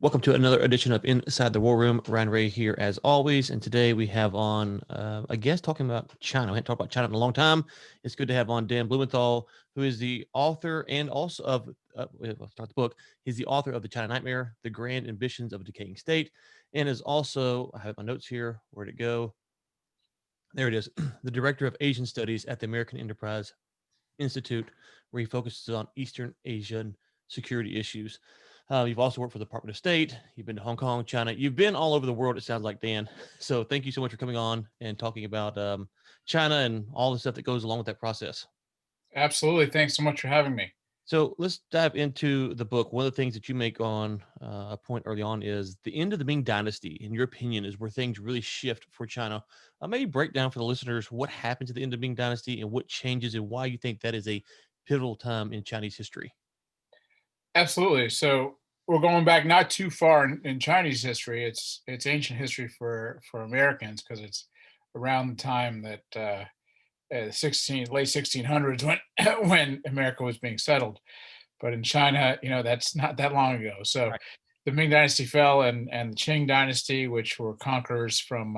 Welcome to another edition of Inside the War Room. Ryan Ray here, as always. And today we have on a guest talking about China. We haven't talked about China in a long time. It's good to have on Dan Blumenthal, who is the author and also of, let's start the book. He's the author of The China Nightmare, The Grand Ambitions of a Decaying State, and is also, I have my notes here. Where'd it go? There it is. The director of Asian Studies at the American Enterprise Institute, where he focuses on Eastern Asian security issues. You've also worked for the Department of State. You've been to Hong Kong, China. You've been all over the world, it sounds like, Dan. So thank you so much for coming on and talking about China and all the stuff that goes along with that process. Absolutely. Thanks so much for having me. So let's dive into the book. One of the things that you make on a point early on is the end of the Ming Dynasty, in your opinion, is where things really shift for China. Maybe break down for the listeners what happened to the end of the Ming Dynasty and what changes and why you think that is a pivotal time in Chinese history. Absolutely. So we're going back not too far in Chinese history. It's ancient history for Americans because it's around the time that 16 late 1600s when when America was being settled. But in China, that's not that long ago. So Right. the Ming Dynasty fell, and the Qing Dynasty, which were conquerors from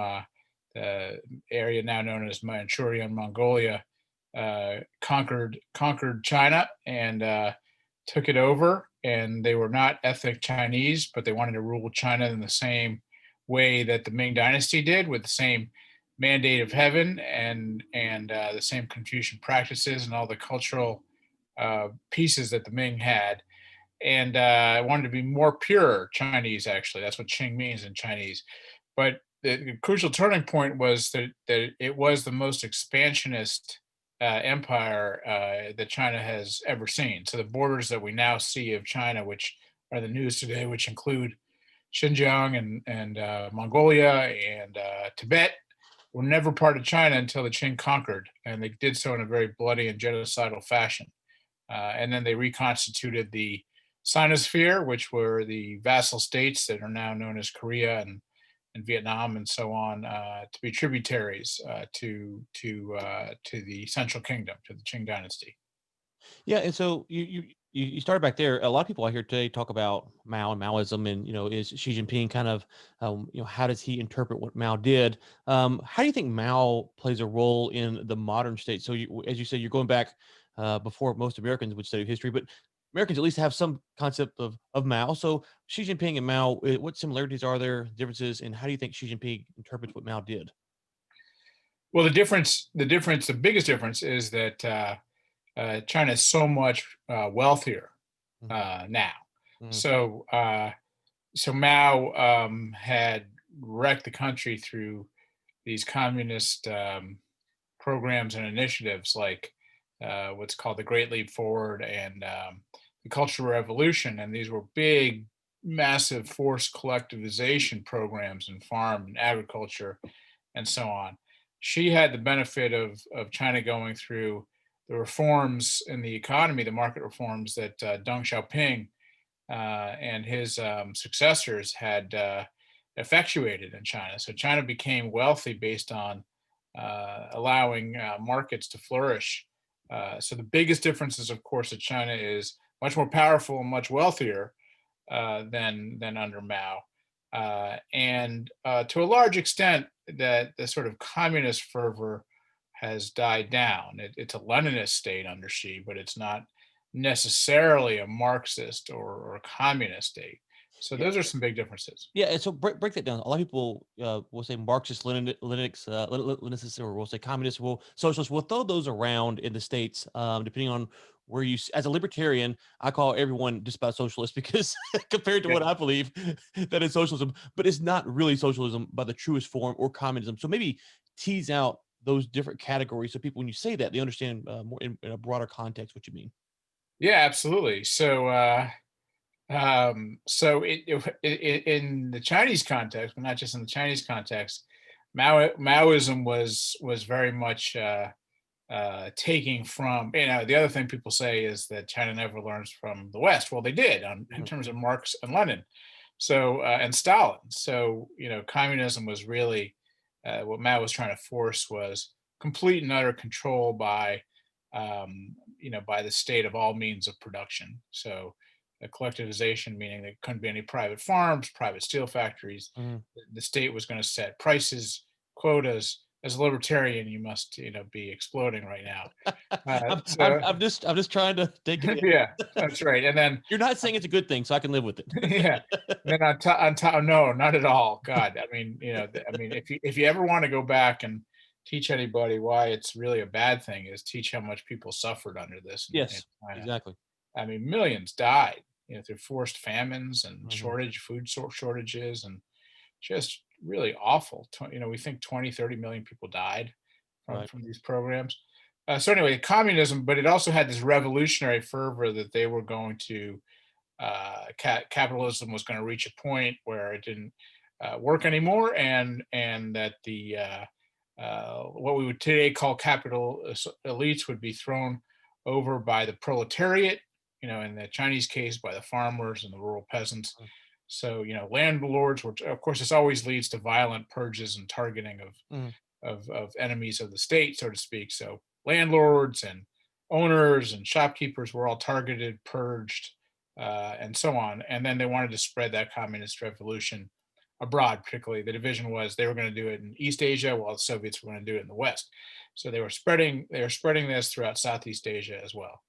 the area now known as Manchuria and Mongolia, conquered China and took it over. And they were not ethnic Chinese, but they wanted to rule China in the same way that the Ming Dynasty did, with the same mandate of heaven and the same Confucian practices and all the cultural pieces that the Ming had. And I wanted to be more pure Chinese. Actually, that's what Qing means in Chinese. But the crucial turning point was that it was the most expansionist empire that China has ever seen. So the borders that we now see of China, which are the news today, which include Xinjiang and Mongolia and Tibet, were never part of China until the Qing conquered, and they did so in a very bloody and genocidal fashion. And then they reconstituted the Sinosphere, which were the vassal states that are now known as Korea and Vietnam and so on, to be tributaries to the Central Kingdom, to the Qing Dynasty. Yeah, and so you started back there. A lot of people out here today talk about Mao and Maoism, and is Xi Jinping kind of, how does he interpret what Mao did? How do you think Mao plays a role in the modern state? So, as you said, you're going back before most Americans would study history, but Americans at least have some concept of Mao. So, Xi Jinping and Mao, what similarities are there, differences, and how do you think Xi Jinping interprets what Mao did? Well, the biggest difference is that China is so much wealthier Mhm. now. Mhm. So so Mao had wrecked the country through these communist programs and initiatives like what's called the Great Leap Forward and the Cultural Revolution. And these were big, massive forced collectivization programs in farm and agriculture and so on. She had the benefit of China going through the reforms in the economy, the market reforms that Deng Xiaoping and his successors had effectuated in China. So China became wealthy based on allowing markets to flourish. So the biggest difference is, of course, that China is much more powerful and much wealthier than under Mao, and to a large extent, that the sort of communist fervor has died down. It's a Leninist state under Xi, but it's not necessarily a Marxist or a communist state. So those are some big differences. Yeah, and so break that down. A lot of people will say Marxist, Linux, Leninists, or will say communist, will socialist. We'll throw those around in the states, depending on where you. As a libertarian, I call everyone just about socialist because compared to Yeah. what I believe, that is socialism. But it's not really socialism by the truest form or communism. So maybe tease out those different categories so people, when you say that, they understand more in a broader context what you mean. Yeah, absolutely. So in the Chinese context, but not just in the Chinese context, Maoism was very much taking from, the other thing people say is that China never learns from the West. Well, they did in Mhm. terms of Marx and Lenin, so and Stalin. So communism was really what Mao was trying to force was complete and utter control by by the state of all means of production. So a collectivization, meaning there couldn't be any private farms, private steel factories. Mhm. The state was going to set prices, quotas. As a libertarian, you must, be exploding right now. So I'm just trying to take it in. yeah, that's right. And then You're not saying it's a good thing, so I can live with yeah, and then on top, no, not at all. God, I mean, if you ever want to go back and teach anybody why it's really a bad thing, is teach how much people suffered under this in Yes, China. exactly. I mean, millions died, through forced famines and Mhm. shortages, and just really awful. We think 20, 30 million people died from Right. from these programs. So anyway, communism, but it also had this revolutionary fervor that they were going to capitalism was going to reach a point where it didn't work anymore, and that the what we would today call capital elites would be thrown over by the proletariat. In the Chinese case, by the farmers and the rural peasants. Mhm. So landlords, which of course this always leads to violent purges and targeting of Mhm. of enemies of the state, so to speak. So landlords and owners and shopkeepers were all targeted, purged, and so on. And then they wanted to spread that communist revolution abroad. Particularly, the division was they were going to do it in East Asia, while the Soviets were going to do it in the West. So they were spreading this throughout Southeast Asia as well.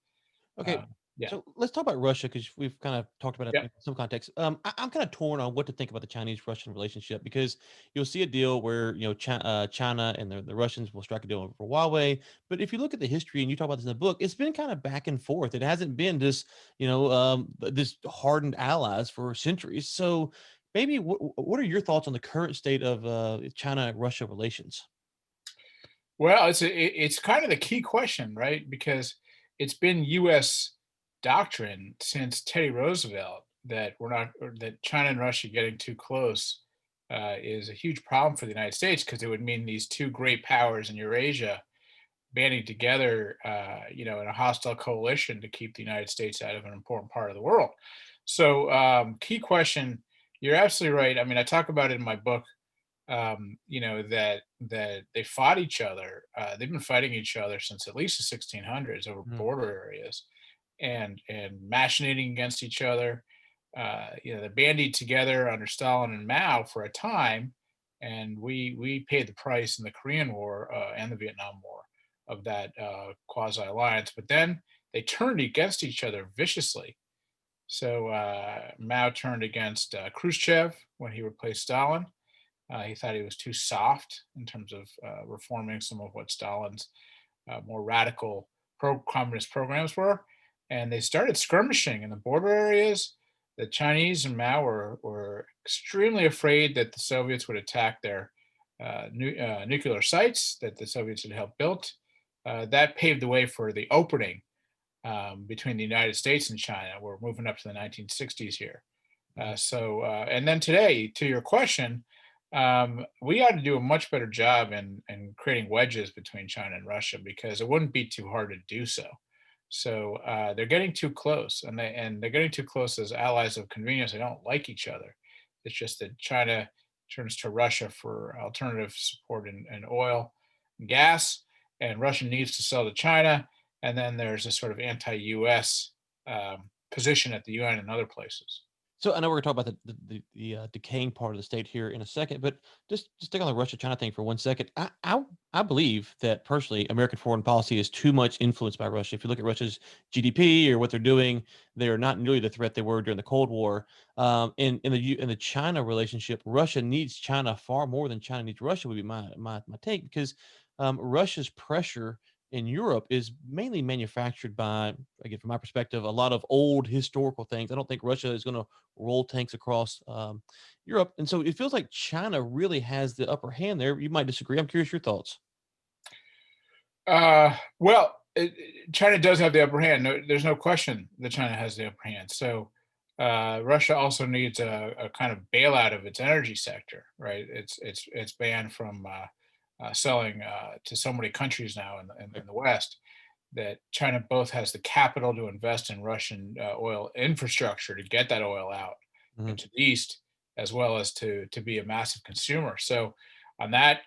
Okay, Uh, yeah. so let's talk about Russia because we've kind of talked about it Yep. in some context. I'm kind of torn on what to think about the Chinese-Russian relationship because you'll see a deal where China and the Russians will strike a deal for Huawei. But if you look at the history and you talk about this in the book, it's been kind of back and forth. It hasn't been just this hardened allies for centuries. So maybe what are your thoughts on the current state of China-Russia relations? Well, it's kind of the key question, right? Because it's been U.S. doctrine since Teddy Roosevelt that we're not, or that China and Russia getting too close is a huge problem for the United States, because it would mean these two great powers in Eurasia banding together, in a hostile coalition to keep the United States out of an important part of the world. So, key question. You're absolutely right. I mean, I talk about it in my book, that they fought each other. They've been fighting each other since at least the 1600s over Mhm. border areas, and machinating against each other. They bandied together under Stalin and Mao for a time, and we paid the price in the Korean War and the Vietnam War of that quasi alliance. But then they turned against each other viciously. So Mao turned against Khrushchev when he replaced Stalin. He thought he was too soft in terms of reforming some of what Stalin's more radical pro-communist programs were, and they started skirmishing in the border areas. The Chinese and Mao were extremely afraid that the Soviets would attack their nuclear sites that the Soviets had helped build. That paved the way for the opening between the United States and China. We're moving up to the 1960s here. And then today, to your question, we ought to do a much better job in creating wedges between China and Russia, because it wouldn't be too hard to do so. So they're getting too close, and they're getting too close as allies of convenience. They don't like each other. It's just that China turns to Russia for alternative support in oil and gas, and Russia needs to sell to China. And then there's a sort of anti-U.S. Position at the UN and other places. So I know we're gonna talk about the decaying part of the state here in a second, but just stick on the Russia China thing for 1 second. I believe that personally, American foreign policy is too much influenced by Russia. If you look at Russia's GDP or what they're doing, they are not nearly the threat they were during the Cold War. In the China relationship, Russia needs China far more than China needs Russia. Would be my take because Russia's pressure in Europe is mainly manufactured by, again, from my perspective, a lot of old historical things. I don't think Russia is going to roll tanks across Europe. And so it feels like China really has the upper hand there. You might disagree. I'm curious your thoughts. Well, China does have the upper hand. No, there's no question that China has the upper hand. So Russia also needs a kind of bailout of its energy sector, right? It's banned from selling to so many countries now in the West, that China both has the capital to invest in Russian oil infrastructure to get that oil out Mhm. into the East, as well as to be a massive consumer. So, in that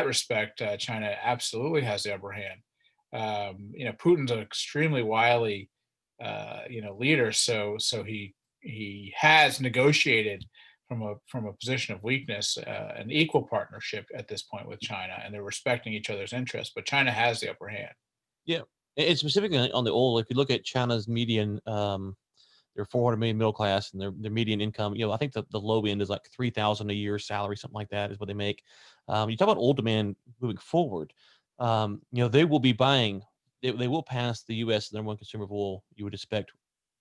respect, China absolutely has the upper hand. Putin's an extremely wily leader. So he has negotiated from a position of weakness, an equal partnership at this point with China, and they're respecting each other's interests. But China has the upper hand. Yeah, and specifically on the oil, if you look at China's median, they're 400 million middle class, and their median income, I think the low end is like 3,000 a year salary, something like that is what they make. You talk about oil demand moving forward. They will be buying. They will pass the U.S. the number one consumer of oil. You would expect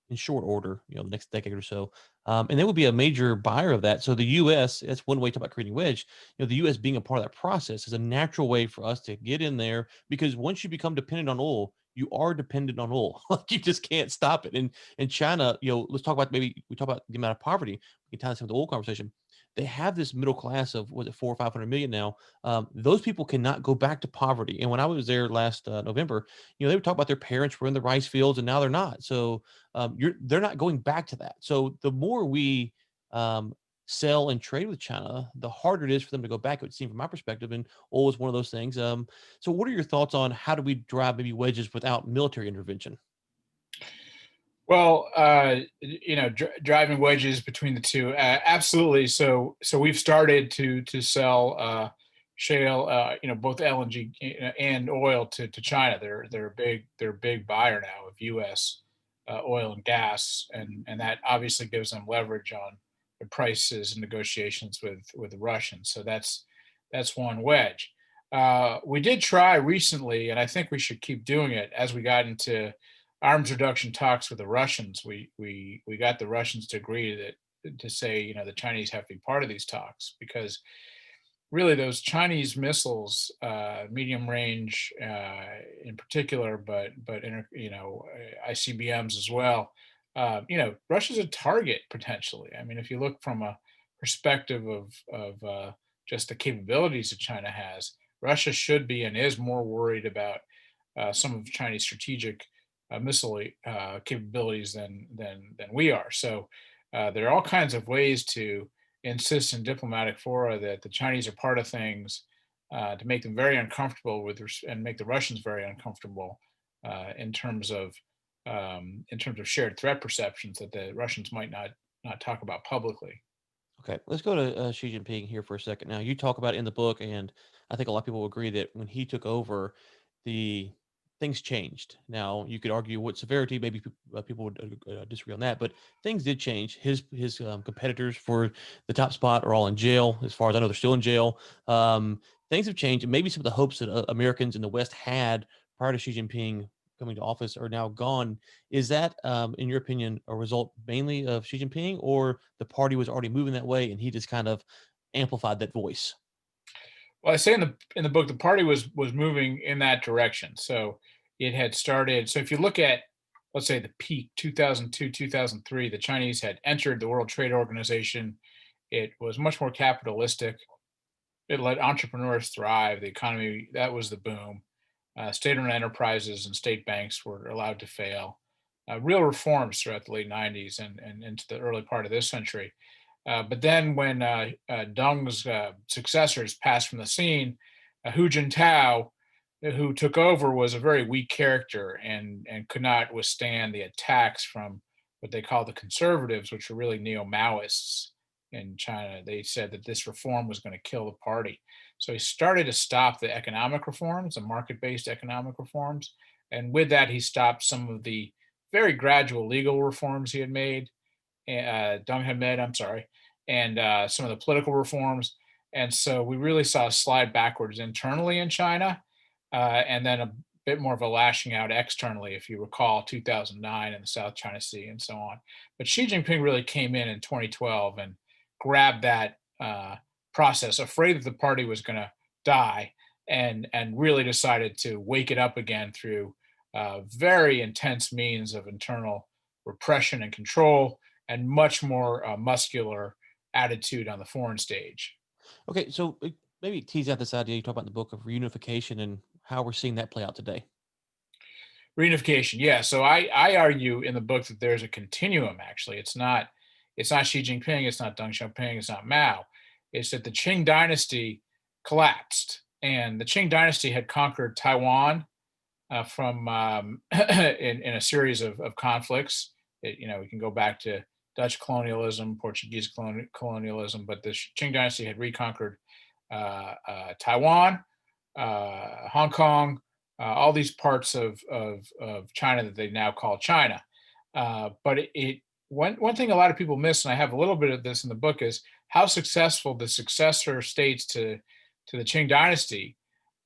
in short order, the next decade or so. And they will be a major buyer of that. So the U.S., that's one way to talk about creating wedge. The U.S. being a part of that process is a natural way for us to get in there, because once you become dependent on oil, you are dependent on oil. Like, you just can't stop it. And China, let's talk about, maybe we talk about the amount of poverty. We can tie this into the oil conversation. They have this middle class of, was it 400 or 500 million now? Those people cannot go back to poverty. And when I was there last November, they would talk about their parents were in the rice fields and now they're not. So they're not going back to that. So the more we sell and trade with China, the harder it is for them to go back, it would seem, from my perspective. And oil is one of those things. So what are your thoughts on how do we drive maybe wedges without military intervention? Well, driving wedges between the two, absolutely. So we've started to sell shale, both LNG and oil to China. They're a big buyer now of U.S. Oil and gas, and that obviously gives them leverage on the prices and negotiations with the Russians. So that's one wedge. We did try recently, and I think we should keep doing it as we got into arms reduction talks with the Russians. We got the Russians to agree to say, the Chinese have to be part of these talks, because really those Chinese missiles, medium range in particular, but ICBMs as well. Russia's a target potentially. I mean, if you look from a perspective of just the capabilities that China has, Russia should be and is more worried about some of Chinese strategic missile capabilities than we are. So there are all kinds of ways to insist in diplomatic fora that the Chinese are part of things, to make them very uncomfortable and make the Russians very uncomfortable in terms of shared threat perceptions that the Russians might not talk about publicly. Okay, let's go to Xi Jinping here for a second. Now, you talk about it in the book, and I think a lot of people will agree that when he took over, the things changed. Now, you could argue what severity, maybe people would disagree on that, but things did change. His competitors for the top spot are all in jail. As far as I know, they're still in jail. Things have changed, and maybe some of the hopes that Americans in the West had prior to Xi Jinping coming to office are now gone. Is that, in your opinion, a result mainly of Xi Jinping, or the party was already moving that way and he just kind of amplified that voice? Well, I say in the book, the party was moving in that direction. So it had started. So if you look at, let's say, the peak 2002, 2003, the Chinese had entered the World Trade Organization. It was much more capitalistic. It let entrepreneurs thrive. The economy, that was the boom. State-owned enterprises and state banks were allowed to fail. Real reforms throughout the late 90s and into the early part of this century. But then when Deng's successors passed from the scene, Hu Jintao, who took over, was a very weak character and could not withstand the attacks from what they call the conservatives, which are really neo-Maoists in China. They said that this reform was going to kill the party. So he started to stop the economic reforms, the market-based economic reforms. And with that, he stopped some of the very gradual legal reforms he had made, Deng had made, I'm sorry, and some of the political reforms. And so we really saw a slide backwards internally in China, and then a bit more of a lashing out externally, if you recall 2009 in the South China Sea and so on. But Xi Jinping really came in 2012 and grabbed that process, afraid that the party was going to die, and really decided to wake it up again through very intense means of internal repression and control, and much more muscular attitude on the foreign stage. Okay, so maybe tease out this idea you talk about in the book of reunification and how we're seeing that play out today. Reunification, yeah. So I argue in the book that there's a continuum. Actually, it's not Xi Jinping, it's not Deng Xiaoping, it's not Mao. It's that the Qing dynasty collapsed, and the Qing dynasty had conquered Taiwan, from in a series of conflicts. We can go back to Dutch colonialism, Portuguese colonialism, but the Qing dynasty had reconquered Taiwan, Hong Kong, all these parts of China that they now call China. But one thing a lot of people miss, and I have a little bit of this in the book, is how successful the successor states to the Qing dynasty,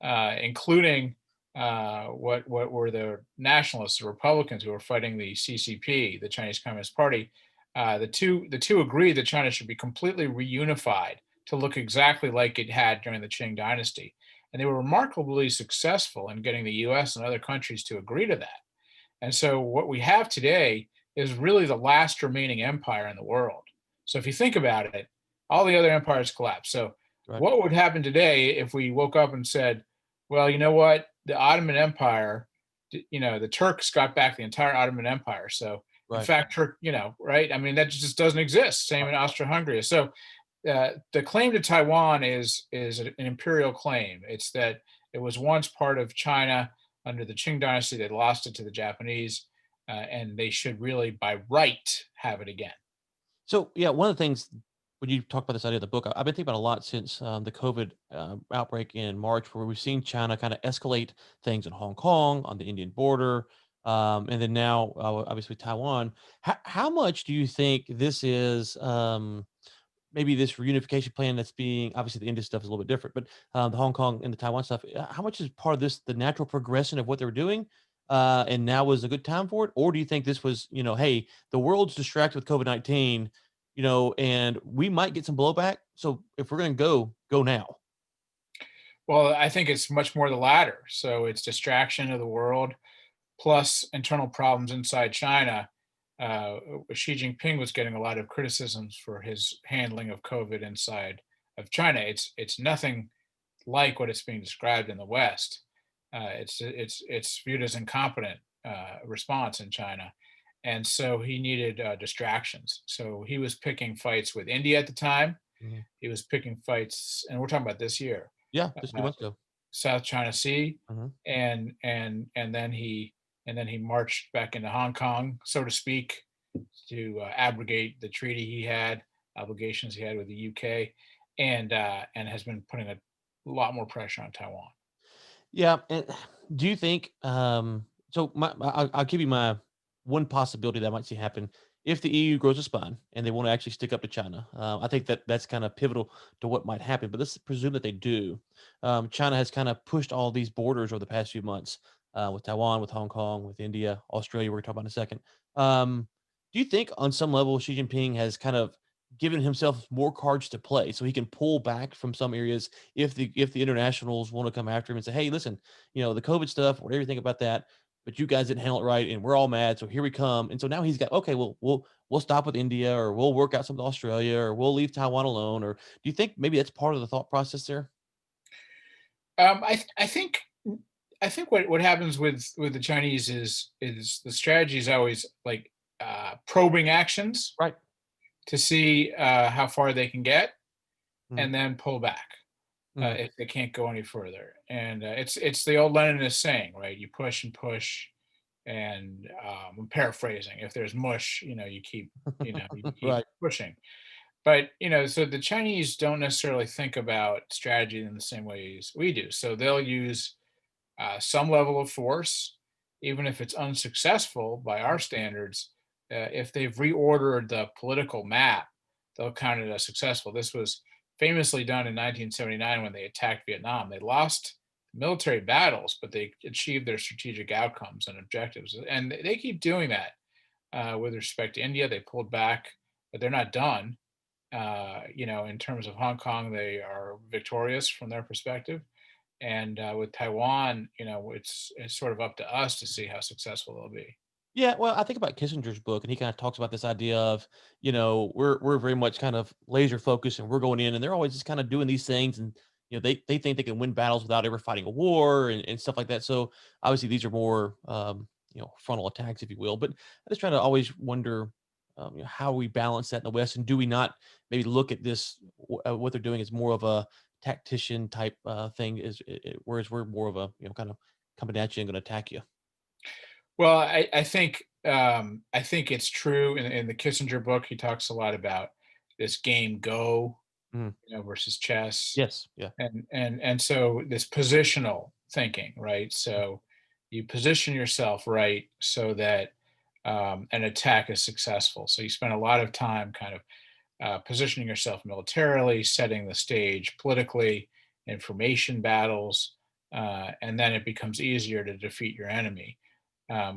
including what were the nationalists, the Republicans who were fighting the CCP, the Chinese Communist Party. The two agreed that China should be completely reunified to look exactly like it had during the Qing dynasty, and they were remarkably successful in getting the U.S. and other countries to agree to that. And so what we have today is really the last remaining empire in the world. So if you think about it, all the other empires collapsed. So Right. what would happen today if we woke up and said, well, you know what? The Ottoman Empire, the Turks got back the entire Ottoman Empire. So in Right. fact, right? I mean, that just doesn't exist. Same in Austria-Hungary. So the claim to Taiwan is an imperial claim. It's that it was once part of China under the Qing dynasty. They lost it to the Japanese, and they should really, by right, have it again. So yeah, one of the things when you talk about this idea of the book, I've been thinking about a lot since the COVID outbreak in March, where we've seen China kind of escalate things in Hong Kong, on the Indian border, and then now obviously Taiwan. How much do you think this is? Maybe this reunification plan that's being obviously the India stuff is a little bit different, but the Hong Kong and the Taiwan stuff, how much is part of this the natural progression of what they were doing, and now was a good time for it, or do you think this was hey, the world's distracted with COVID-19, and we might get some blowback, so if we're going to go now. Well, I think it's much more the latter. So it's distraction of the world plus internal problems inside China. Xi Jinping was getting a lot of criticisms for his handling of COVID inside of China. It's nothing like what it's being described in the West. It's viewed as incompetent response in China, and so he needed distractions. So he was picking fights with India at the time. Mhm. He was picking fights, and we're talking about this year, Yeah, just a few uh, months ago. South China Sea, Mhm. and then he marched back into Hong Kong, so to speak, to abrogate the treaty he had, obligations he had with the UK, and has been putting a lot more pressure on Taiwan. Yeah, and do you think, so I'll give you my one possibility that I might see happen if the EU grows a spine and they want to actually stick up to China. I think that that's kind of pivotal to what might happen. But let's presume that they do. China has kind of pushed all these borders over the past few months with Taiwan, with Hong Kong, with India, Australia. We're going to talk about in a second. Um, do you think on some level Xi Jinping has kind of given himself more cards to play so he can pull back from some areas if the internationals want to come after him and say, "Hey, listen, the COVID stuff, whatever you think about that, but you guys didn't handle it right, and we're all mad. So here we come." And so now he's got, okay, well, we'll stop with India, or we'll work out something with Australia, or we'll leave Taiwan alone. Or do you think maybe that's part of the thought process there? I think what happens with the Chinese is the strategy is always like probing actions Right. to see how far they can get, Mhm. and then pull back Mhm. if they can't go any further. And it's the old Leninist saying, right? You push and push, and I'm paraphrasing. If there's mush, you keep Right. pushing. But so the Chinese don't necessarily think about strategy in the same ways we do. So they'll use some level of force, even if it's unsuccessful by our standards. If they've reordered the political map, they'll count it as successful. This was famously done in 1979 when they attacked Vietnam. They lost military battles, but they achieved their strategic outcomes and objectives. And they keep doing that with respect to India. They pulled back, but they're not done. In terms of Hong Kong, they are victorious from their perspective. And with Taiwan, it's sort of up to us to see how successful they'll be. Yeah, well, I think about Kissinger's book, and he kind of talks about this idea of, we're very much kind of laser focused, and we're going in, and they're always just kind of doing these things, and they think they can win battles without ever fighting a war and stuff like that. So obviously these are more frontal attacks, if you will. But I just try to always wonder, how we balance that in the West, and do we not maybe look at this what they're doing as more of a tactician type thing, whereas we're more of a kind of coming at you and going to attack you. Well, I think it's true. In the Kissinger book, he talks a lot about this game Go, Mhm. versus chess, Yes. Yeah. and so this positional thinking, right? So you position yourself right so that an attack is successful. So you spend a lot of time kind of positioning yourself militarily, setting the stage politically, information battles, and then it becomes easier to defeat your enemy.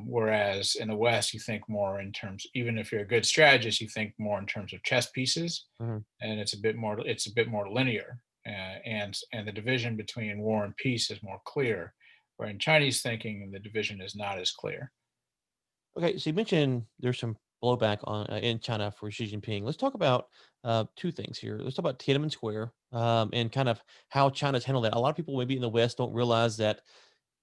Whereas in the West, you think more in terms, even if you're a good strategist, you think more in terms of chess pieces, Mhm. and it's a bit more linear, and the division between war and peace is more clear. Where in Chinese thinking, the division is not as clear. Okay, so you mentioned there's some blowback on in China for Xi Jinping. Let's talk about two things here. Let's talk about Tiananmen Square and kind of how China's handled that. A lot of people maybe in the West don't realize that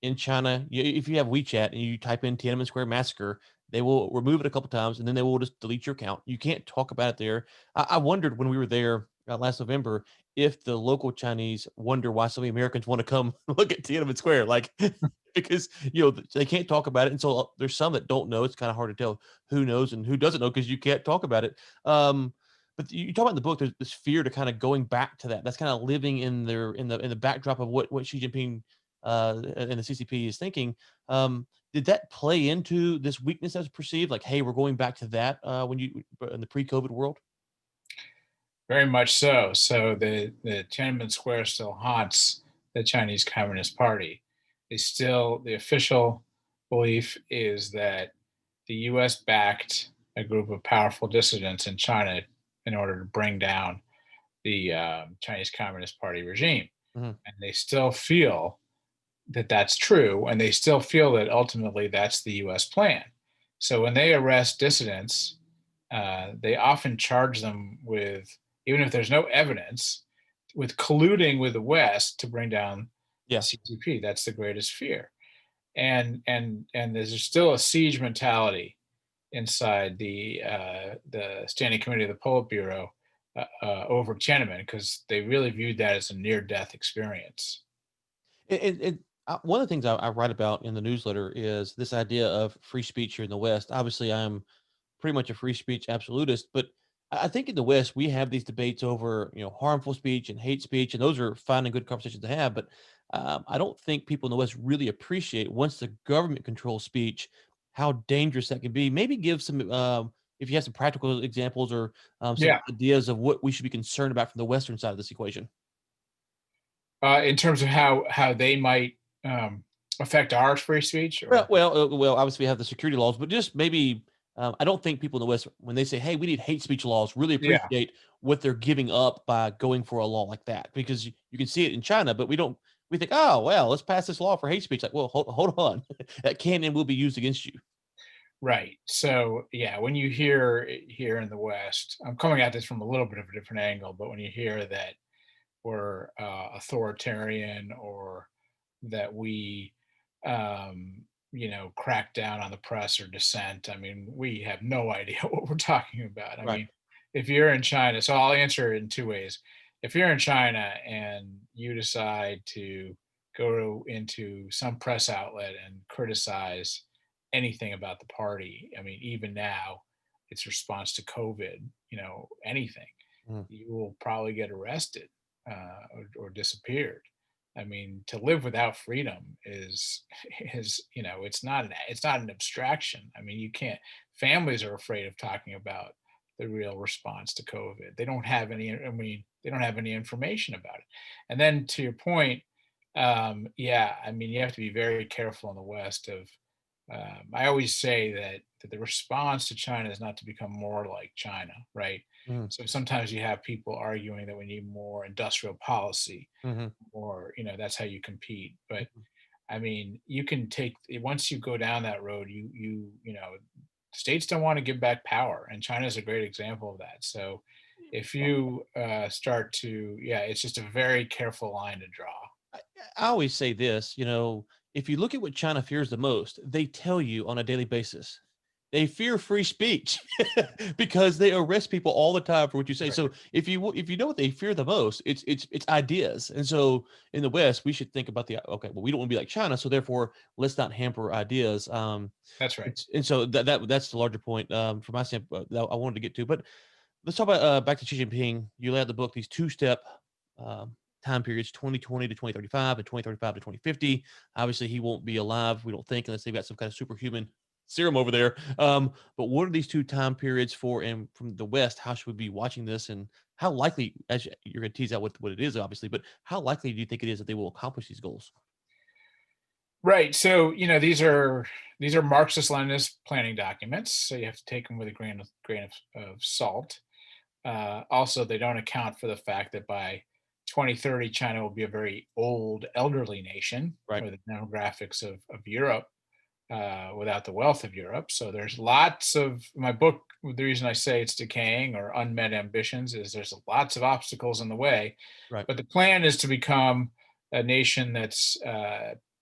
in China, if you have WeChat and you type in Tiananmen Square massacre, they will remove it a couple times and then they will just delete your account. You can't talk about it there. I wondered when we were there last November if the local Chinese wonder why so many Americans want to come look at Tiananmen Square, like because they can't talk about it, and so there's some that don't know. It's kind of hard to tell who knows and who doesn't know because you can't talk about it. But you talk about in the book, there's this fear to kind of going back to that. That's kind of living in the backdrop of what Xi Jinping and the CCP is thinking. Did that play into this weakness as perceived? Like, hey, we're going back to that when you in the pre-COVID world? Very much so. So the Tiananmen Square still haunts the Chinese Communist Party. The official belief is that the U.S. backed a group of powerful dissidents in China in order to bring down the Chinese Communist Party regime, Mhm. and they still feel that that's true, and they still feel that ultimately that's the U.S. plan. So when they arrest dissidents, they often charge them with, even if there's no evidence, with colluding with the West to bring down the Yeah. CCP. That's the greatest fear, and there's still a siege mentality inside the Standing Committee of the Politburo over Tiananmen because they really viewed that as a near-death experience. One of the things I write about in the newsletter is this idea of free speech here in the West. Obviously, I'm pretty much a free speech absolutist, but I think in the West we have these debates over harmful speech and hate speech, and those are fine and good conversations to have. But I don't think people in the West really appreciate once the government controls speech, how dangerous that can be. Maybe give some if you have some practical examples or some Yeah. ideas of what we should be concerned about from the Western side of this equation. In terms of how they might affect our free speech, Well, or obviously we have the security laws, but just maybe I don't think people in the West, when they say, "Hey, we need hate speech laws," really yeah, appreciate what they're giving up by going for a law like that. Because you can see it in China, but we don't. We think, "Oh, well, let's pass this law for hate speech." Like, well, hold on, that can and will be used against you. right. So yeah, when you hear here in the West, I'm coming at this from a little bit of a different angle, but when you hear that we're authoritarian or that we crack down on the press or dissent, I mean, we have no idea what we're talking about. I Right. mean, if you're in China, so I'll answer it in two ways. If you're in China and you decide to go into some press outlet and criticize anything about the party, I mean, even now, its response to COVID, anything, Mhm. you will probably get arrested or disappeared. I mean, to live without freedom is it's not an abstraction. I mean, you can't. Families are afraid of talking about the real response to COVID. They don't have any. I mean, they don't have any information about it. And then to your point, yeah, I mean, you have to be very careful in the West of I always say that the response to China is not to become more like China, right? Mhm. So sometimes you have people arguing that we need more industrial policy, Mhm. or that's how you compete. But Mhm. I mean, you can take once you go down that road, states don't want to give back power, and China is a great example of that. So if you start to, yeah, it's just a very careful line to draw. I, I always say this, if you look at what China fears the most, they tell you on a daily basis. they fear free speech because they arrest people all the time for what you say. Right. So if you know what they fear the most, it's ideas. And so in the West, we should think about the okay, well, we don't want to be like China, so therefore let's not hamper ideas. That's right. And so that's the larger point from my standpoint that I wanted to get to. But let's talk about back to Xi Jinping. You lay out the book these two-step um, time periods: 2020 to 2035 and 2035 to 2050. Obviously, he won't be alive, we don't think, unless they've got some kind of superhuman serum over there. But what are these two time periods for? And from the West, how should we be watching this? And how likely, as you're going to tease out what it is, obviously, but how likely do you think it is that they will accomplish these goals? Right. So, these are Marxist-Leninist planning documents, so you have to take them with a grain of salt. Also, they don't account for the fact that by 2030, China will be a very old, elderly nation Right. with the demographics of Europe, without the wealth of Europe. So there's lots of my book. The reason I say it's decaying or unmet ambitions is there's lots of obstacles in the way, Right. but the plan is to become a nation that's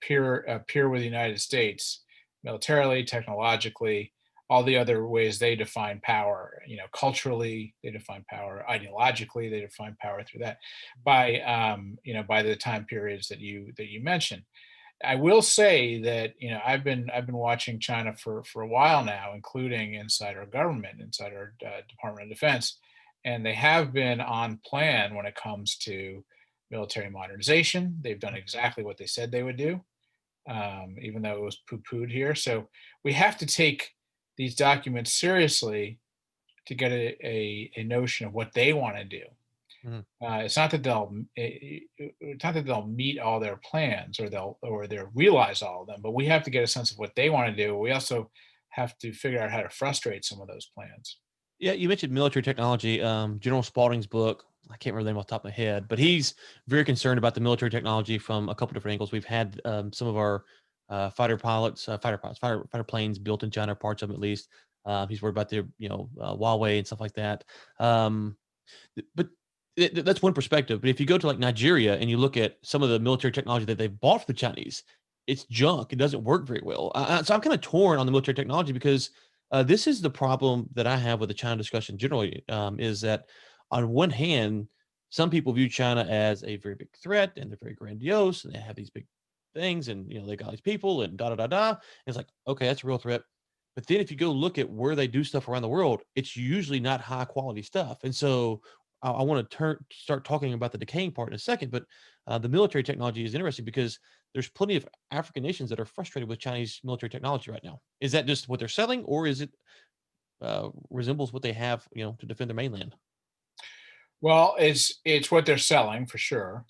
peer with the United States, militarily, technologically, all the other ways they define power. Culturally, they define power. Ideologically, they define power through that. By the time periods that you mentioned. I will say that I've been watching China for a while now, including inside our government, inside our Department of Defense, and they have been on plan when it comes to military modernization. They've done exactly what they said they would do, even though it was poo-pooed here. So we have to take these documents seriously to get a notion of what they want to do. Mhm. It's not that they'll meet all their plans or they'll realize all of them, but we have to get a sense of what they want to do. We also have to figure out how to frustrate some of those plans. Yeah, you mentioned military technology. General Spaulding's book, I can't remember the name off the top of my head, but he's very concerned about the military technology from a couple different angles. We've had some of our fighter planes built in China, parts of them at least. He's worried about their, Huawei and stuff like that. Um, but that's one perspective. But if you go to like Nigeria and you look at some of the military technology that they've bought for the Chinese, it's junk. It doesn't work very well. So I'm kind of torn on the military technology because this is the problem that I have with the China discussion generally. Is that on one hand, some people view China as a very big threat and they're very grandiose and they have these big things and they got these people and da da da da. And it's like, okay, that's a real threat. But then if you go look at where they do stuff around the world, it's usually not high quality stuff. And so I want to start talking about the decaying part in a second, but the military technology is interesting because there's plenty of African nations that are frustrated with Chinese military technology right now. Is that just what they're selling, or is it resembles what they have, to defend their mainland? Well, it's what they're selling for sure.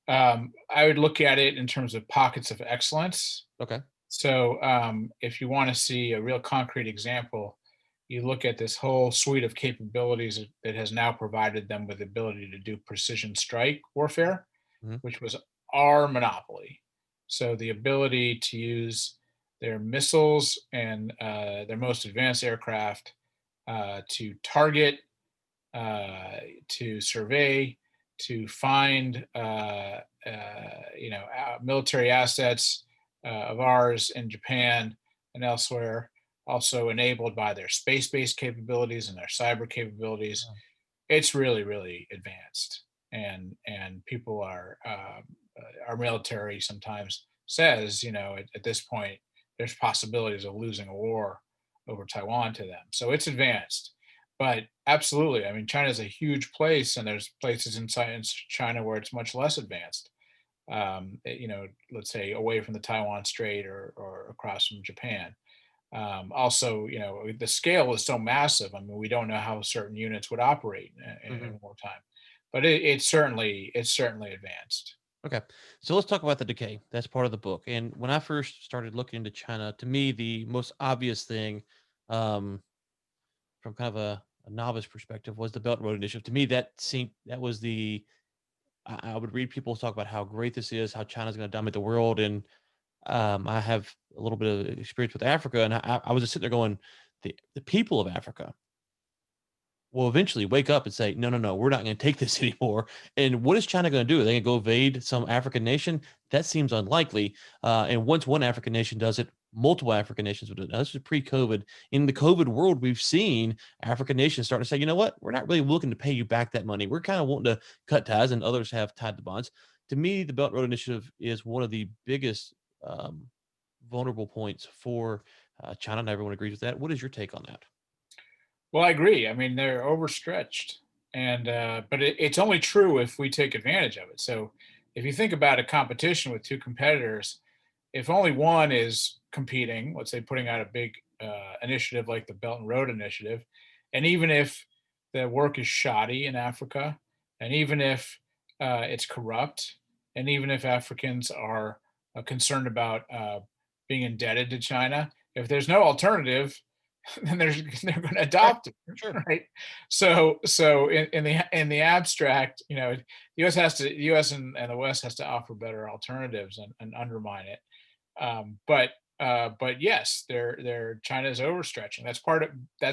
I would look at it in terms of pockets of excellence. Okay. So, if you want to see a real concrete example, you look at this whole suite of capabilities that has now provided them with the ability to do precision strike warfare, Hmm. which was our monopoly. So, the ability to use their missiles and their most advanced aircraft to target, to survey, to find military assets of ours in Japan and elsewhere, also enabled by their space-based capabilities and their cyber capabilities. It's really, really advanced, and people our military sometimes says, at this point, there's possibilities of losing a war over Taiwan to them. So it's advanced, but absolutely, I mean, China is a huge place, and there's places inside China where it's much less advanced. Let's say away from the Taiwan Strait or across from Japan. Also, the scale is so massive. I mean, we don't know how certain units would operate Hmm. in wartime, but it's certainly advanced. Okay. So let's talk about the decay. That's part of the book. And when I first started looking into China, to me, the most obvious thing, um, from kind of a novice perspective, was the Belt and Road Initiative. To me, that was the I would read people talk about how great this is, how China's going to dominate the world, and I have a little bit of experience with Africa, and I was just sitting there going, the people of Africa will eventually wake up and say, no, no, no, we're not going to take this anymore. And what is China going to do? Are they going to go invade some African nation? That seems unlikely. And once one African nation does it, multiple African nations would do it. Now, this is pre-COVID. In the COVID world, we've seen African nations starting to say, you know what, we're not really looking to pay you back that money. We're kind of wanting to cut ties, and others have tied the bonds. To me, the Belt and Road Initiative is one of the biggest um, vulnerable points for China, and everyone agrees with that. What is your take on that? Well, I agree. I mean, they're overstretched, and but it's only true if we take advantage of it. So, if you think about a competition with two competitors, if only one is competing, let's say putting out a big initiative like the Belt and Road Initiative, and even if the work is shoddy in Africa, and even if it's corrupt, and even if Africans are concerned about being indebted to China, if there's no alternative, then they're going to Right. adopt it, Sure. right? So in the abstract, the U.S. and the West has to offer better alternatives and undermine it. But yes, they're China is overstretching. That's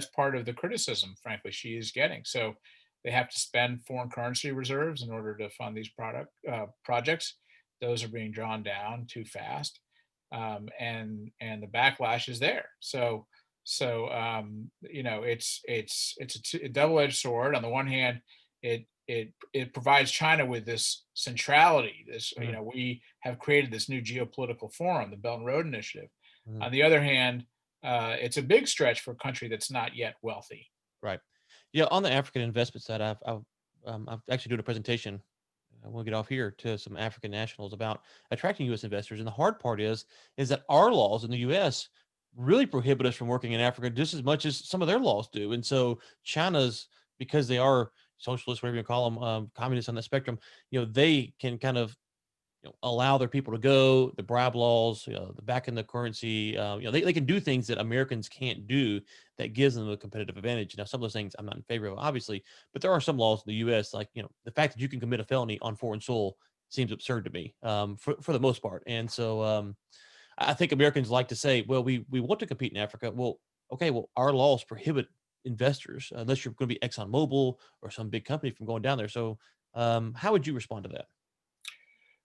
part of the criticism, frankly, she is getting. So they have to spend foreign currency reserves in order to fund these projects. Those are being drawn down too fast, and the backlash is there. So it's a double-edged sword. On the one hand, it provides China with this centrality. This Mhm, we have created this new geopolitical forum, the Belt and Road Initiative. mhm. On the other hand, it's a big stretch for a country that's not yet wealthy. Right. Yeah, on the African investment side, I've actually doing a presentation. I want to get off here to some African nationals about attracting U.S. investors, and the hard part is that our laws in the U.S. really prohibit us from working in Africa just as much as some of their laws do, and so China's, because they are socialists, whatever you call them, communists on that spectrum, they can kind of allow their people to go, the bribe laws, the back in the currency, they can do things that Americans can't do that gives them a competitive advantage. Now, some of those things I'm not in favor of, obviously, but there are some laws in the U.S. like, the fact that you can commit a felony on foreign soil seems absurd to me, for the most part. And so I think Americans like to say, well, we want to compete in Africa. Well, okay, well, our laws prohibit investors unless you're going to be ExxonMobil or some big company from going down there. So how would you respond to that?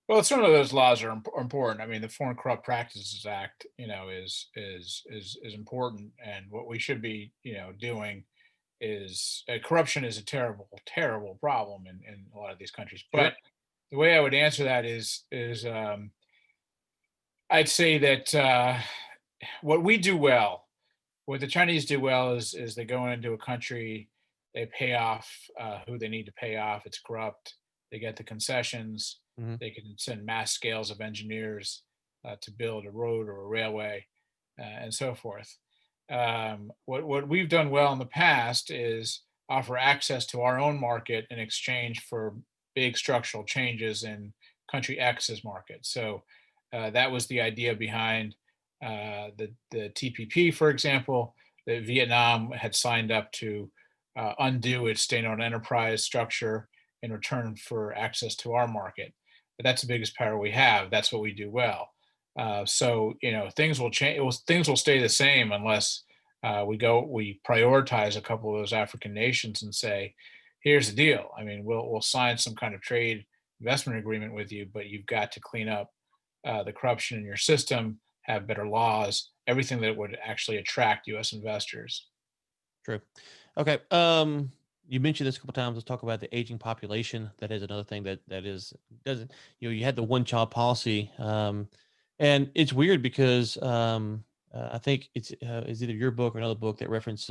Well, some of those laws are important. I mean, the Foreign Corrupt Practices Act, is important, and what we should be, doing is corruption is a terrible, terrible problem in a lot of these countries. But Sure. the way I would answer that is I'd say that what we do well, what the Chinese do well is they go into a country, they pay off who they need to pay off. It's corrupt. They get the concessions. Hmm. They can send mass scales of engineers to build a road or a railway, and so forth. What we've done well in the past is offer access to our own market in exchange for big structural changes in country X's market. So that was the idea behind the TPP, for example, that Vietnam had signed up to undo its state-owned enterprise structure in return for access to our market. But that's the biggest power we have. That's what we do well. So things will change. Things will stay the same unless we prioritize a couple of those African nations and say, here's the deal. I mean, we'll sign some kind of trade investment agreement with you, but you've got to clean up the corruption in your system, have better laws, everything that would actually attract U.S. investors. True. Okay. You mentioned this a couple times. Let's talk about the aging population. That is another thing that is doesn't. You had the one child policy, and it's weird because I think it's either your book or another book that reference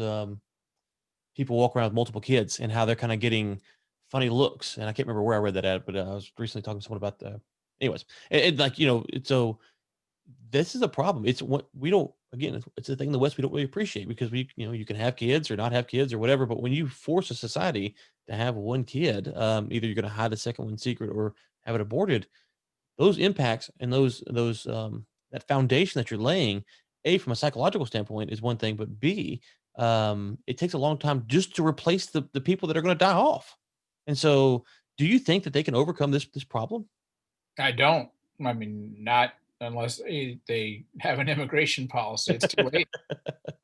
people walk around with multiple kids and how they're kind of getting funny looks. And I can't remember where I read that at, but I was recently talking to someone about the. Anyways, like so this is a problem. It's what we don't, again, it's a thing in the West we don't really appreciate because you can have kids or not have kids or whatever, but when you force a society to have one kid, either you're going to hide the second one secret or have it aborted, those impacts and those that foundation that you're laying, A, from a psychological standpoint is one thing, but B, it takes a long time just to replace the people that are going to die off. And so do you think that they can overcome this problem? I don't. I mean, not unless they have an immigration policy. It's too late.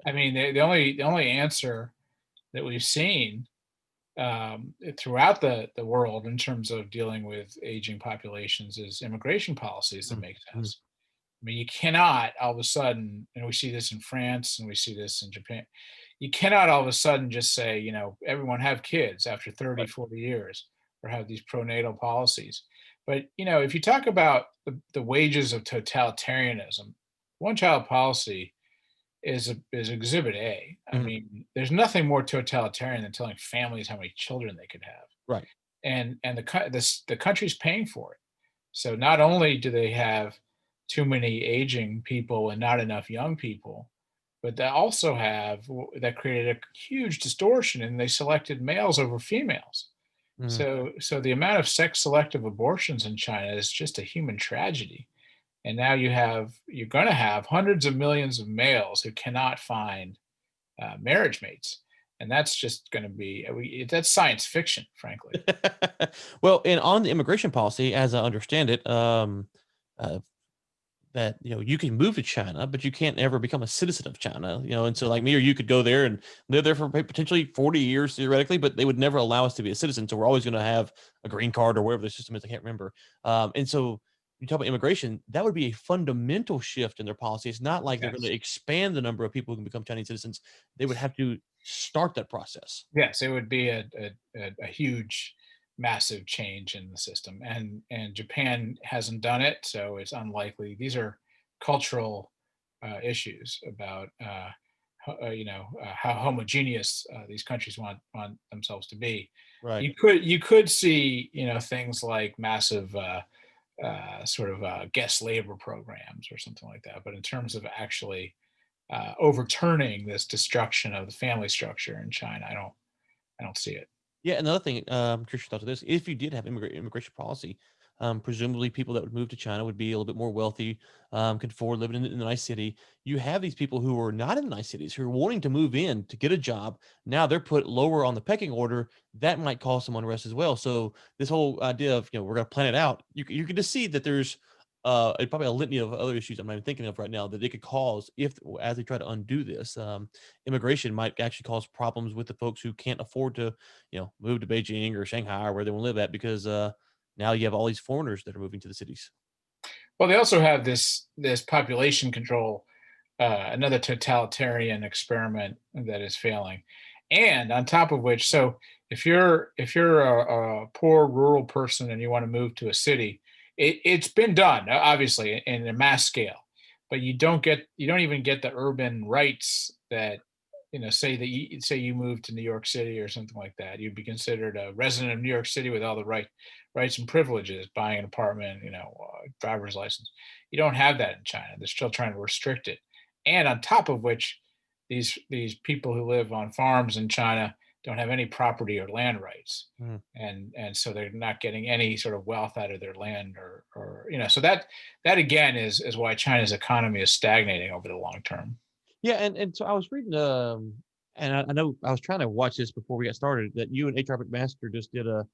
I mean, the only answer that we've seen throughout the world in terms of dealing with aging populations is immigration policies that make Mm. sense. I mean, you cannot all of a sudden, and we see this in France and we see this in Japan, you cannot all of a sudden just say, everyone have kids after 30, Right. 40 years or have these pronatal policies. But, if you talk about the wages of totalitarianism, one child policy is exhibit A. I Mhm. mean, there's nothing more totalitarian than telling families how many children they could have. Right. And the country's paying for it. So not only do they have too many aging people and not enough young people, but they also that created a huge distortion, and they selected males over females. Mhm. So the amount of sex selective abortions in China is just a human tragedy. And now you're going to have hundreds of millions of males who cannot find marriage mates, and that's just going to be that's science fiction, frankly. Well, and on the immigration policy, as I understand it, uh, that you can move to China, but you can't ever become a citizen of China. And so like me or you could go there and live there for potentially 40 years theoretically, but they would never allow us to be a citizen. So we're always going to have a green card or whatever the system is. I can't remember. And so you talk about immigration, that would be a fundamental shift in their policy. It's not like they're going Yes. to expand the number of people who can become Chinese citizens. They would have to start that process. Yes, it would be a huge, massive change in the system, and Japan hasn't done it, so it's unlikely. These are cultural issues about how homogeneous these countries want themselves to be. Right. You could see things like massive sort of guest labor programs or something like that, but in terms of actually overturning this destruction of the family structure in China, I don't see it. Yeah, another thing, curious your thoughts on this. If you did have immigration policy, presumably people that would move to China would be a little bit more wealthy, could afford living in a nice city. You have these people who are not in the nice cities who are wanting to move in to get a job. Now they're put lower on the pecking order. That might cause some unrest as well. So this whole idea of we're going to plan it out, you can just see that there's probably a litany of other issues I'm not even thinking of right now that they could cause if as they try to undo this. Immigration might actually cause problems with the folks who can't afford to move to Beijing or Shanghai or where they want to live at because now you have all these foreigners that are moving to the cities. Well, they also have this population control, another totalitarian experiment that is failing, and on top of which, so if you're a poor rural person and you want to move to a city, it's been done obviously in a mass scale, but you don't even get the urban rights that say you move to New York City or something like that. You'd be considered a resident of New York City with all the rights and privileges, buying an apartment, driver's license. You don't have that in China. They're still trying to restrict it. And on top of which, these people who live on farms in China don't have any property or land rights. Mhm. And so they're not getting any sort of wealth out of their land or so that again is why China's economy is stagnating over the long term. Yeah, and so I was reading, and I know I was trying to watch this before we got started. That you and H.R. McMaster just did a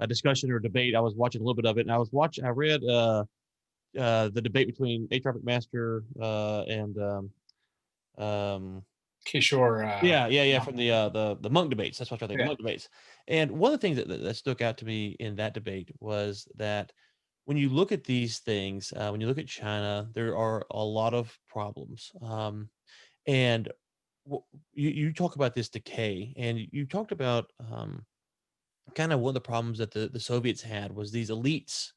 discussion or debate. I was watching a little bit of it, and I read the debate between H.R. McMaster and um, Kishore, yeah, yeah, from the monk debates. That's what I think the yeah. monk debates. And one of the things that stuck out to me in that debate was that when you look at these things, when you look at China, there are a lot of problems. And you talk about this decay, and you talked about kind of one of the problems that the Soviets had was these elites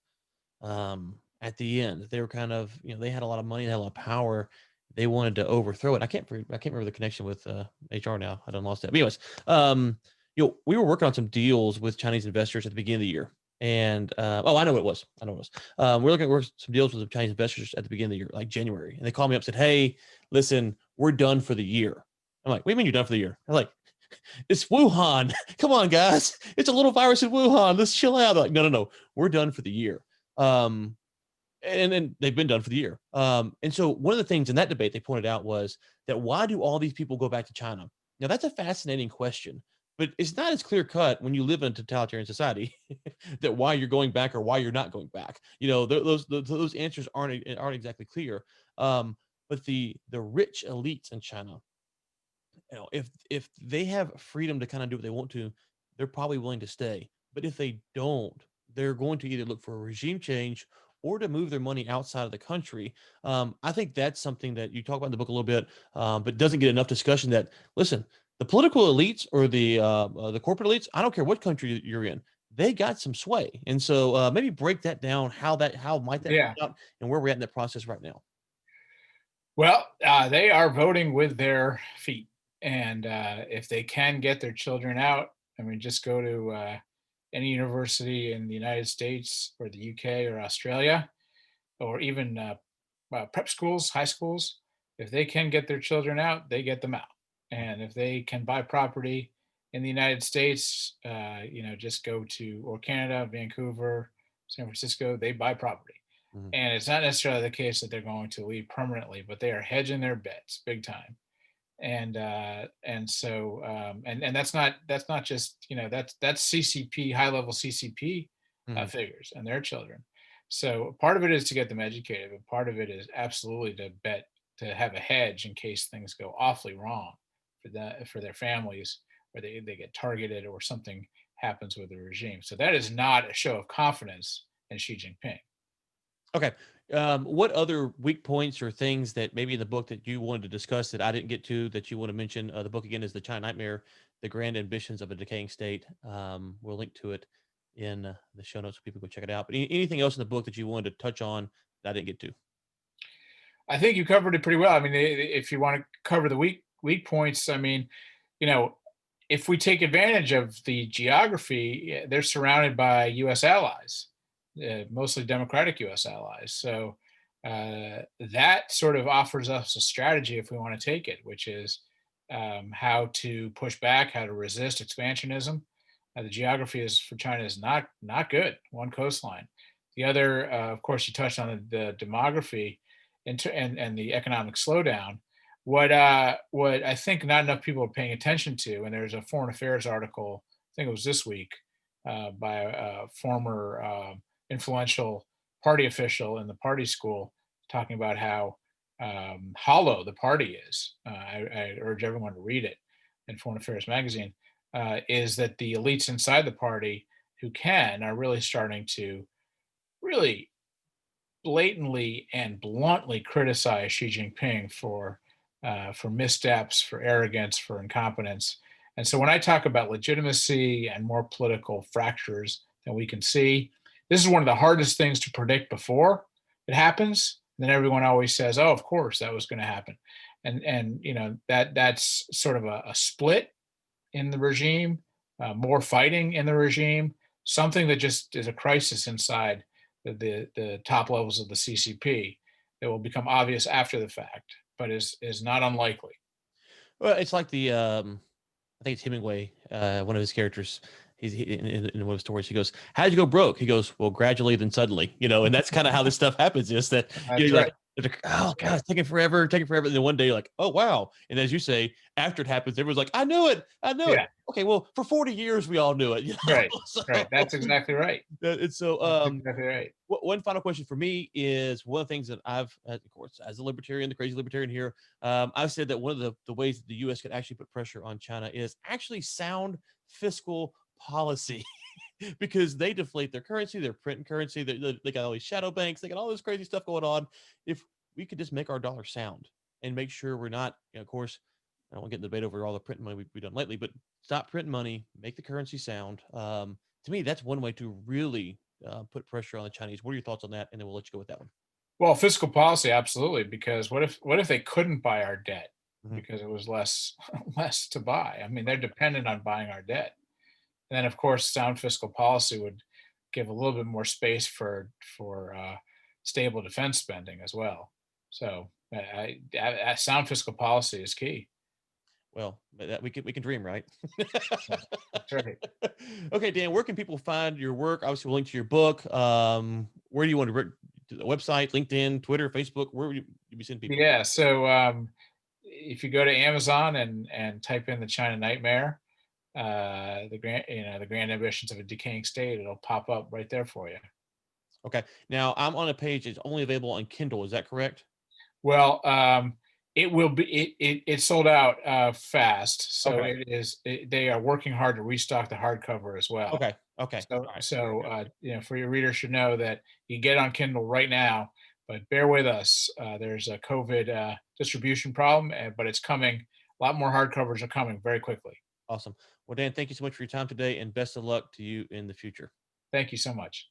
at the end. They were kind of, they had a lot of money, they had a lot of power. They wanted to overthrow it. I can't remember the connection with HR now. I done lost that. But anyways, we were working on some deals with Chinese investors at the beginning of the year. And oh, I know what it was. I know what it was. We're looking at some deals with some Chinese investors at the beginning of the year, like January. And they called me up and said, "Hey, listen, we're done for the year." I'm like, "What do you mean you're done for the year?" I'm like, "It's Wuhan. Come on, guys. It's a little virus in Wuhan. Let's chill out." They're like, "No. We're done for the year." Um, and they've been done for the year. And so one of the things in that debate they pointed out was that why do all these people go back to China? Now that's a fascinating question, but it's not as clear cut when you live in a totalitarian society that why you're going back or why you're not going back. Those answers aren't exactly clear. But the rich elites in China, if they have freedom to kind of do what they want to, they're probably willing to stay. But if they don't, they're going to either look for a regime change or to move their money outside of the country. I think that's something that you talk about in the book a little bit, but doesn't get enough discussion. That listen, the political elites or the corporate elites, I don't care what country you're in, they got some sway, and so maybe break that down. How might that Yeah. play out, and where we're at in that process right now. Well, they are voting with their feet, and if they can get their children out, I mean, just go to any university in the United States or the UK or Australia, or even prep schools, high schools. If they can get their children out, they get them out. And if they can buy property in the United States, just go to or Canada, Vancouver, San Francisco, they buy property. Mhm. And it's not necessarily the case that they're going to leave permanently, but they are hedging their bets big time. And that's not just that's CCP, high level CCP Mhm. figures and their children. So part of it is to get them educated, but part of it is absolutely to bet, to have a hedge in case things go awfully wrong for their families, or they get targeted or something happens with the regime. So that is not a show of confidence in Xi Jinping. Okay. What other weak points or things that maybe in the book that you wanted to discuss that I didn't get to that you want to mention? The book again is The China Nightmare: The Grand Ambitions of a Decaying State. We'll link to it in the show notes so people go check it out. But anything else in the book that you wanted to touch on that I didn't get to? I think you covered it pretty well. I mean, if you want to cover the weak points, I mean, you know, if we take advantage of the geography, they're surrounded by U.S. allies, mostly Democratic U.S. allies. So that sort of offers us a strategy if we want to take it, which is how to push back, how to resist expansionism. The geography is for China is not good. One coastline. The other, of course, you touched on the demography and the economic slowdown. What I think not enough people are paying attention to, and there's a foreign affairs article, I think it was this week, by a former influential party official in the party school, talking about how hollow the party is. I urge everyone to read it in Foreign Affairs magazine. Is that the elites inside the party who can are really starting to really blatantly and bluntly criticize Xi Jinping for missteps, for arrogance, for incompetence. And so when I talk about legitimacy and more political fractures than we can see, this is one of the hardest things to predict before it happens. And then everyone always says, "Oh, of course that was going to happen," and that's sort of a split in the regime, more fighting in the regime, something that just is a crisis inside the top levels of the CCP that will become obvious after the fact, but is not unlikely. Well, it's like I think it's Hemingway, one of his characters. In one of his stories. He goes, "How did you go broke?" He goes, "Well, gradually, then suddenly." And that's kind of how this stuff happens. Is that That's you're right. like, "Oh That's God, right. it's taking forever," and then one day you're like, "Oh wow!" And as you say, after it happens, everyone's like, "I knew it, I knew it." Yeah. Okay, well, for 40 years we all knew it. Right. So Right. That's exactly right. it's so That's exactly right. one final question for me is one of the things that I've, of course, as a libertarian, the crazy libertarian here, I've said that one of the ways that the U.S. can actually put pressure on China is actually sound fiscal policy because they deflate their currency, they're printing currency, they got all these shadow banks, they got all this crazy stuff going on. If we could just make our dollar sound and make sure we're not, of course, I don't want to get in the debate over all the printing money we've done lately, but stop printing money, make the currency sound. To me, that's one way to really put pressure on the Chinese. What are your thoughts on that? And then we'll let you go with that one. Well, fiscal policy, absolutely, because what if they couldn't buy our debt Mhm. because it was less less to buy? I mean, they're dependent on buying our debt. And then, of course, sound fiscal policy would give a little bit more space for stable defense spending as well. So, sound fiscal policy is key. Well, but that we can dream, right? Yeah, that's right. Okay, Dan, where can people find your work? Obviously, we'll link to your book. Where do you want to the website, LinkedIn, Twitter, Facebook? Where would you be sending people? Yeah. So, if you go to Amazon and type in the China Nightmare, the grand ambitions of a decaying state, it'll pop up right there for you. Okay. Now I'm on a page. It's only available on Kindle. Is that correct? Well, It will be it sold out, fast, so Okay. they are working hard to restock the hardcover as well. Okay. Okay. All right. Very good. For your readers should know that you can get it on Kindle right now, but bear with us. There's a COVID, distribution problem, but it's coming. A lot more hardcovers are coming very quickly. Awesome. Well, Dan, thank you so much for your time today, and best of luck to you in the future. Thank you so much.